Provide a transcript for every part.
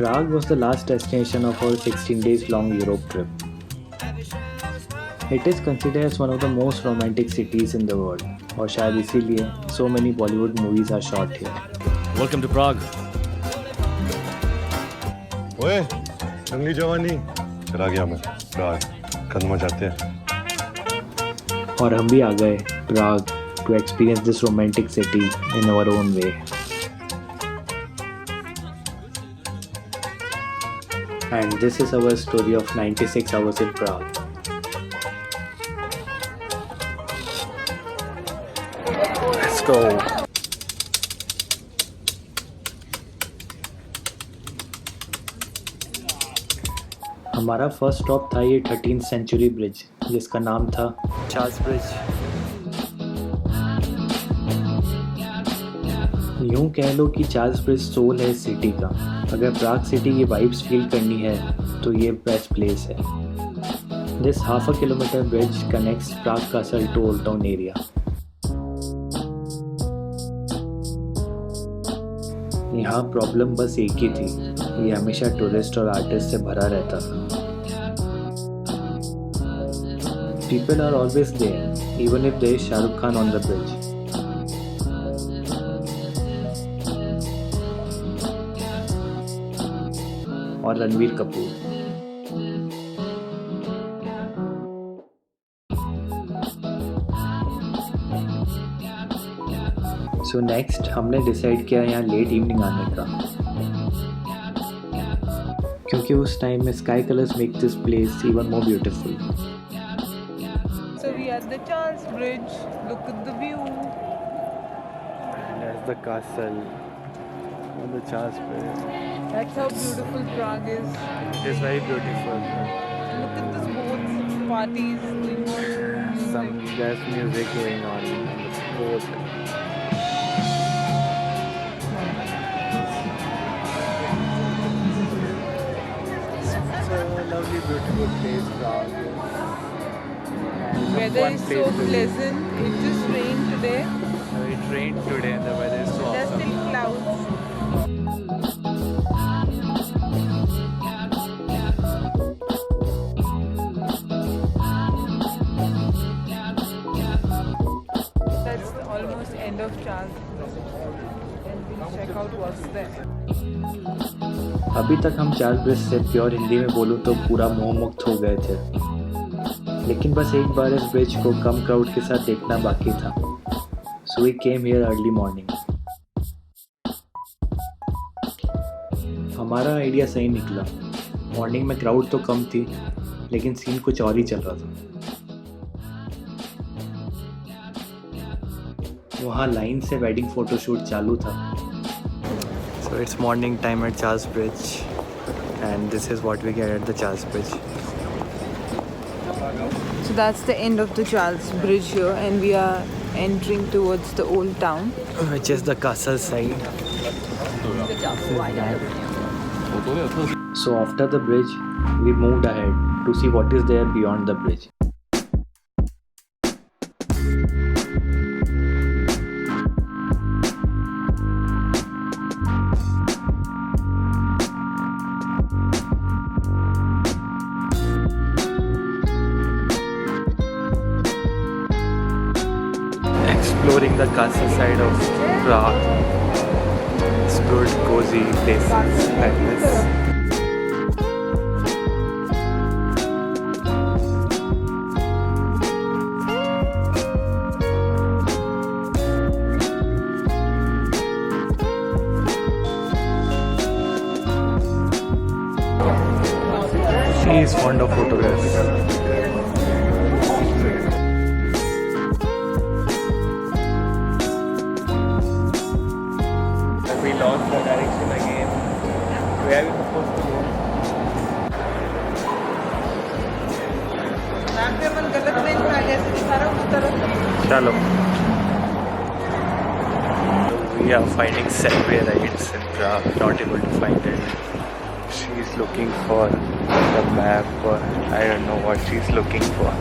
Prague was the last destination of our 16 days long Europe trip. It is considered as one of the most romantic cities in the world, और शायद इसीलिए so many Bollywood movies are shot here. Welcome to Prague. ओए, जंगली जवानी चला गया मैं प्राग कदम जाते हैं और हम भी आ गए Prague to experience this romantic city in our own way. And this is our story of 96 hours in Prague. Let's go. हमारा फर्स्ट स्टॉप था ये 13th सेंचुरी ब्रिज जिसका नाम था चार्ल्स ब्रिज. यूं कह लो कि चार्ल्स ब्रिज सोल है इस सिटी का. अगर प्राग सिटी की वाइब्स फील करनी है तो ये बेस्ट प्लेस है. This half a kilometre bridge connects Prague castle to old town area. यहाँ प्रॉब्लम बस एक ही थी, ये हमेशा टूरिस्ट और आर्टिस्ट से भरा रहता था. People are always there, even if there is Shah Rukh Khan on the bridge. और रणवीर कपूर. So next हमने डिसाइड किया यहाँ लेट इवनिंग आने का, क्योंकि उस टाइम में sky colours make this place even more beautiful. So we are at the Charles Bridge. Look at the view. And there's the castle on the Charles Bridge. That's how beautiful Prague is. It is very beautiful. Look at the sports parties going on. Some jazz music going on the boat. It's a lovely, beautiful place, Prague. Weather is so pleasant. It just rained today. It rained today and the weather is so There's awesome. still clouds. That's almost end of Charles. And we'll check out what's there. अभी तक हम Charles bridge से pure Hindi में बोलूँ तो पूरा मोहमुक्त हो गए थे, लेकिन बस एक बार इस ब्रिज को कम क्राउड के साथ देखना बाकी था. So we came here early morning. हमारा आइडिया सही निकला. मॉर्निंग में क्राउड तो कम थी, लेकिन सीन कुछ और ही चल रहा था. वहाँ लाइन से वेडिंग फोटोशूट चालू था. So it's morning time at Charles Bridge, and this is what we get at the Charles Bridge. So that's the end of the Charles Bridge here, and we are entering towards the old town. Which is the castle side. So after the bridge, we moved ahead to see what is there beyond the bridge. Exploring the castle side of Prague. It's good, cozy places like this. She is fond of photographs. We lost the direction again. Where are we supposed to go? Chalo. We are finding subway rides in Prague. Not able to find it. She's looking for the map, or I don't know what she's looking for.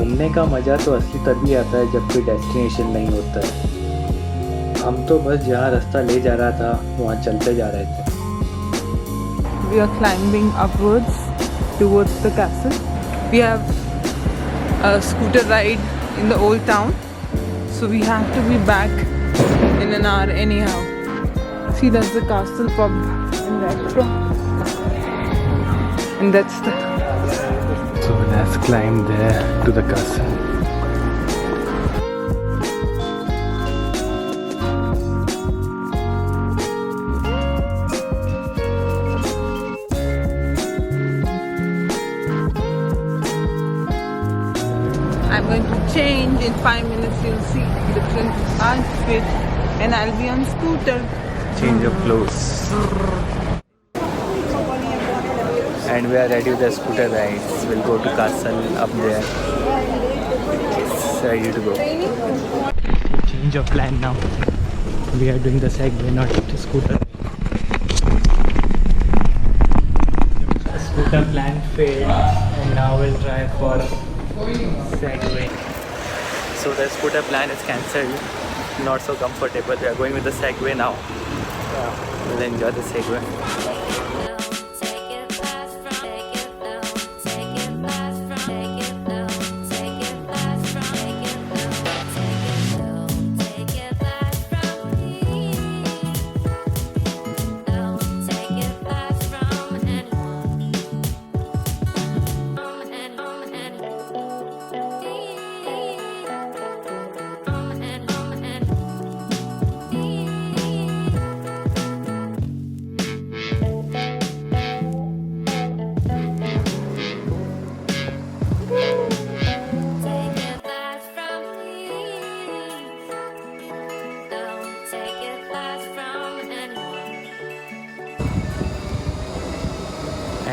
घूमने का मज़ा तो असली तभी आता है जब कोई डेस्टिनेशन नहीं होता है। हम तो बस जहाँ रास्ता ले जा रहा था वहाँ चलते जा रहे थे। We are climbing upwards towards the castle. We have a scooter ride in the old town, so we have to be back in an hour anyhow. See, that's the castle pub and restaurant, and that's the. So let's climb there to the castle. I'm going to change in 5 minutes. You'll see different outfit, and I'll be on scooter. Change of clothes. And we are ready with the scooter rides. We'll go to castle up there. It's ready to go. Change of plan now. We are doing the Segway, not the scooter. The scooter plan failed, and now we'll try for Segway. So the scooter plan is cancelled. Not so comfortable. We are going with the Segway now. We'll enjoy the Segway.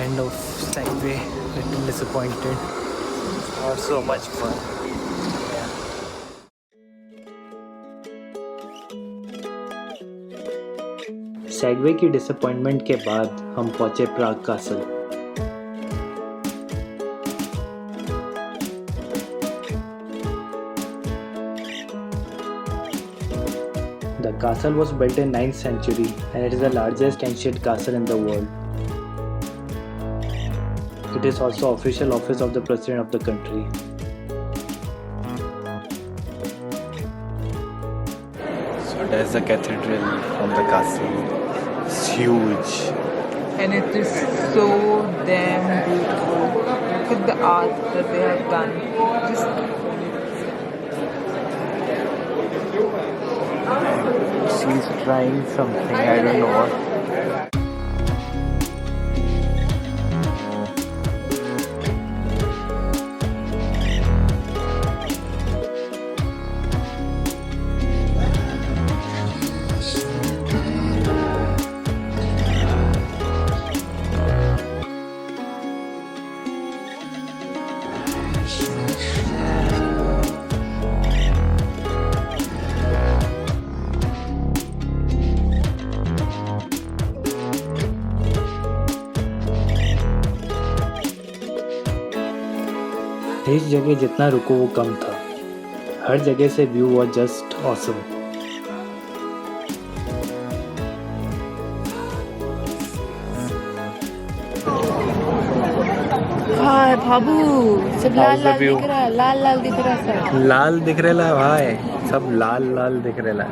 End of Segway, little disappointed. Not so much fun. Segway की disappointment के बाद हम पहुंचे प्राग castle. The castle was built in 9th century and it is the largest ancient castle in the world. It is also official office of the president of the country. So there's the cathedral from the castle. It's huge. And it is so damn beautiful. Look at the art that they have done. She's trying something, I don't know what. इस जगह जितना रुको वो कम था। हर जगह से view was just awesome. हाय बाबू, सब लाल लाल दिख रहा है, लाल लाल दिख रहा है सब। लाल दिख रहा है भाई, सब लाल लाल दिख रहा है।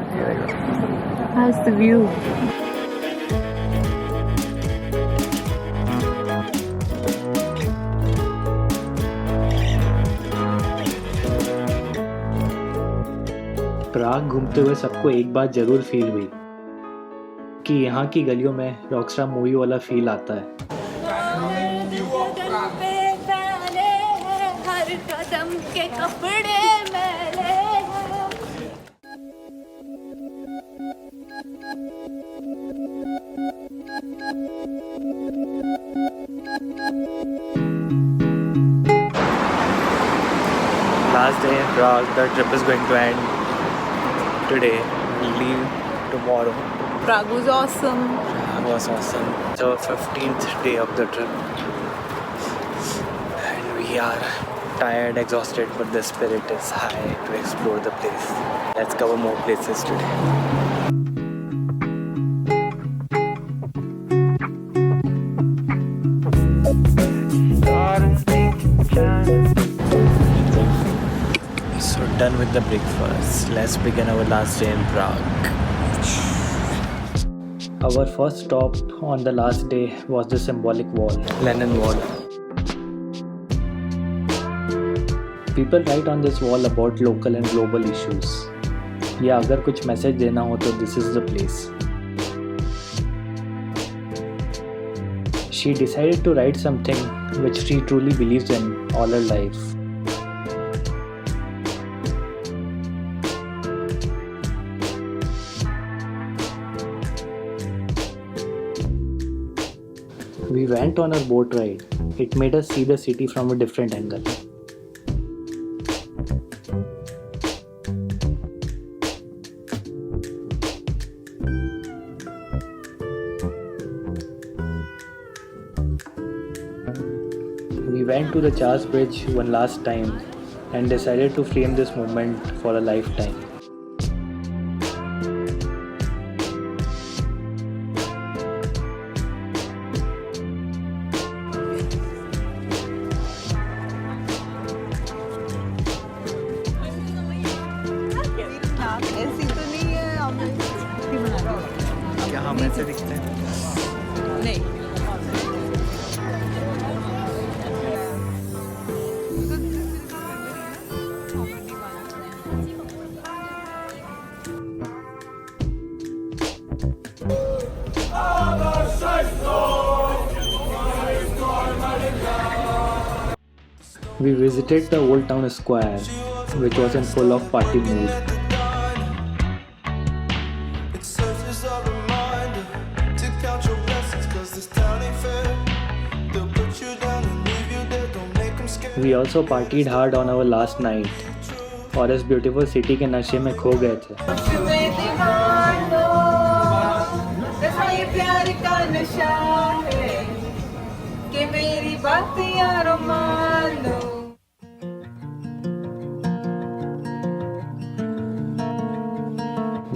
How's the view? प्राग घूमते हुए सबको एक बात जरूर फील हुई कि यहाँ की गलियों में रॉकस्टार मूवी वाला फील आता है। हर कदम के कपड़े मैले Last day in Prague, the trip is going to end today. We'll leave tomorrow. Prague was awesome. Prague was awesome. The 15th day of the trip. And we are tired, exhausted, but the spirit is high to explore the place. Let's cover more places today. So done with the breakfast. Let's begin our last day in Prague. Our first stop on the last day was the symbolic wall, Lenin Wall. People write on this wall about local and global issues. या अगर कुछ message देना हो तो this is the place. She decided to write something which she truly believes in all her life. We went on a boat ride. It made us see the city from a different angle. We went to the Charles Bridge one last time and decided to frame this moment for a lifetime. ऐसी तो नहीं है अमित की बना रहा क्या हम ऐसे दिखते हैं? नहीं We visited the old town square, which was in full of party mood. We also partied hard on our last night, और इस beautiful city के नशे में खो गए थे. प्यार का नशा है कि मेरी बातियां रोमान लो.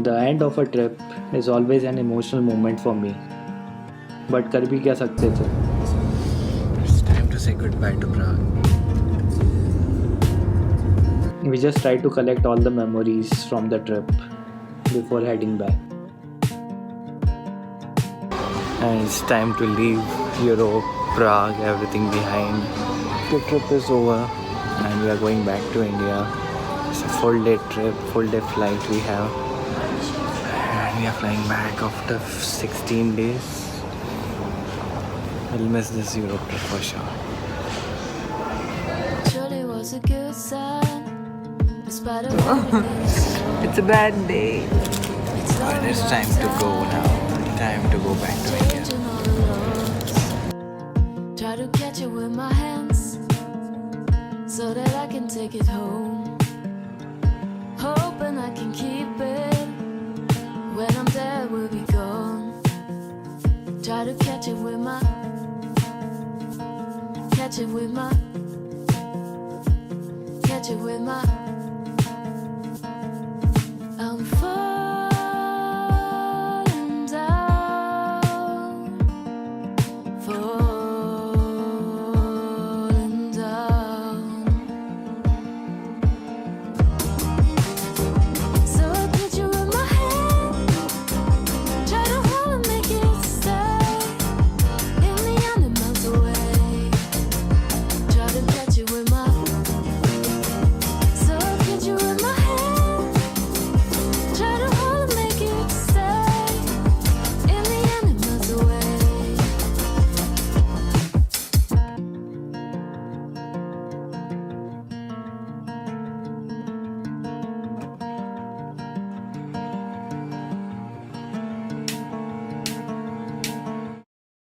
The end of a trip is always an emotional moment for me. But कर भी क्या सकते थे? It's time to say goodbye to Prague. We just tried to collect all the memories from the trip before heading back. And it's time to leave Europe, Prague, everything behind. The trip is over and we are going back to India. It's a full day trip, full day flight we have. And we are flying back after 16 days. We'll miss this Europe trip for sure. Surely was a good sign. Despite of everything. It's a bad day. But it's time to go now. Time to go back to India. Try to catch it with my hands so that I can take it home. Hoping I can keep it. When I'm dead, we'll be gone. Try to catch it with my catch it with my